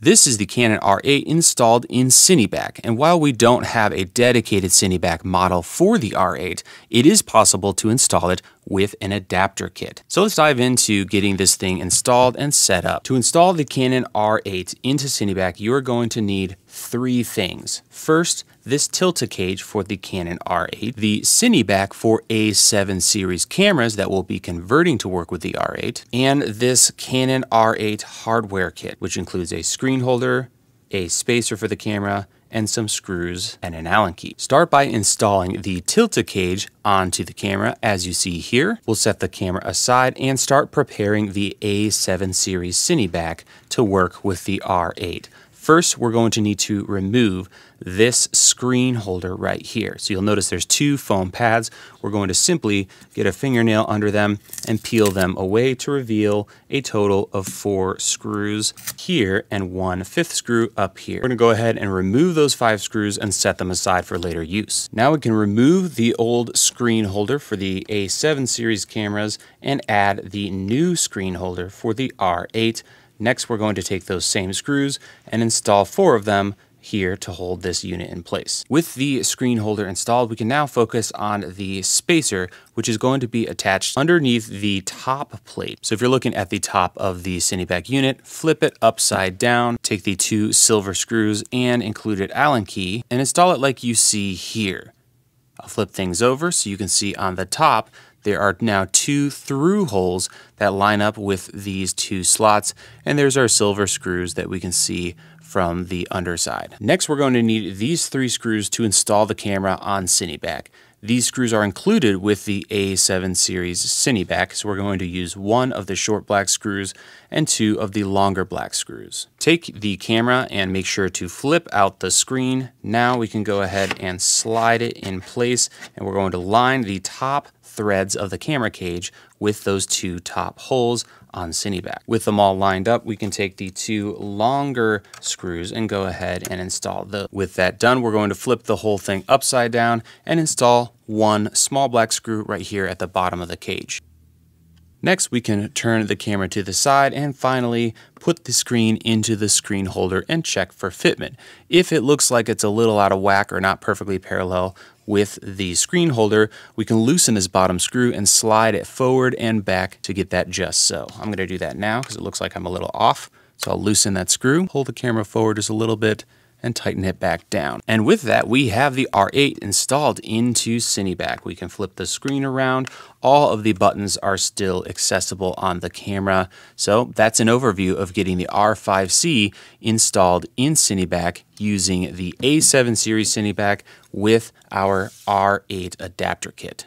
This is the Canon R8 installed in CineBack, and while we don't have a dedicated CineBack model for the R8, it is possible to install it with an adapter kit. So let's dive into getting this thing installed and set up. To install the Canon R8 into CineBack, you are going to need three things. First, this tilta cage for the Canon R8, the CineBack for A7 series cameras that will be converting to work with the R8, and this Canon R8 hardware kit, which includes a screen holder, a spacer for the camera, and some screws and an Allen key. Start by installing the tilta cage onto the camera as you see here. We'll set the camera aside and start preparing the A7 series CineBack to work with the R8. First, we're going to need to remove this screen holder right here. So you'll notice there's two foam pads. We're going to simply get a fingernail under them and peel them away to reveal a total of 4 screws here and 1/5 screw up here. We're going to go ahead and remove those 5 screws and set them aside for later use. Now we can remove the old screen holder for the A7 series cameras and add the new screen holder for the R8. Next, we're going to take those same screws and install 4 of them here to hold this unit in place. With the screen holder installed, we can now focus on the spacer, which is going to be attached underneath the top plate. So if you're looking at the top of the CineBack unit, flip it upside down, take the 2 silver screws and included Allen key, and install it like you see here. I'll flip things over so you can see on the top there are now 2 through holes that line up with these 2 slots, and there's our silver screws that we can see from the underside. Next, we're going to need these 3 screws to install the camera on CineBack. These screws are included with the A7 series CineBack, so we're going to use 1 of the short black screws and 2 of the longer black screws. Take the camera and make sure to flip out the screen. Now we can go ahead and slide it in place, and we're going to line the top threads of the camera cage with those 2 top holes on CineBack. With them all lined up, we can take the 2 longer screws and go ahead and install those. With that done, we're going to flip the whole thing upside down and install 1 small black screw right here at the bottom of the cage. Next, we can turn the camera to the side and finally put the screen into the screen holder and check for fitment. If it looks like it's a little out of whack or not perfectly parallel with the screen holder, we can loosen this bottom screw and slide it forward and back to get that just so. I'm going to do that now because it looks like I'm a little off. So I'll loosen that screw, pull the camera forward just a little bit, and tighten it back down. And with that, we have the R8 installed into CineBack. We can flip the screen around. All of the buttons are still accessible on the camera. So that's an overview of getting the R5C installed in CineBack using the A7 series CineBack with our R8 adapter kit.